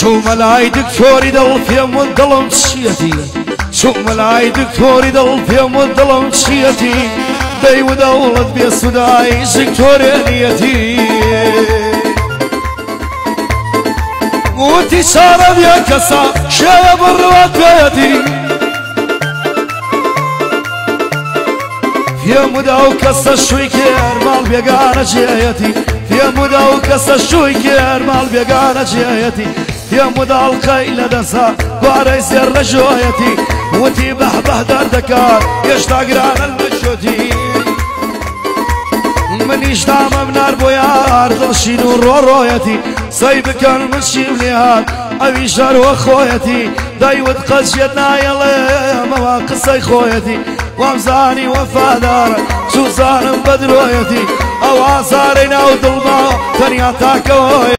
شو ملاي دكتوري ضل في مدلم شيتي شو ملاي دكتوري ضل في مدلم شيتي داي ودولت بيسوداي دكتوري نيتي وتي شارب يا كسا شايا بالرواد بيتي في مداو كسا شوي كير مال بيقانا جيتي في مداو كسا شوي كير مال بيقانا جيتي في مداو القيلة دسا قاري سير رجويتي وتي بحبه دردكار يشتاق رانا المجودي منيش دامة بنار بويار ضلشي نور رويتي صيبك المشي مليار أبي شار وخويتي دايود قشيتنا يلا مواقصي خويتي وامزاني وفادار شو صار بدرويتي او عصارنا وظلمه تنيا تاكويتي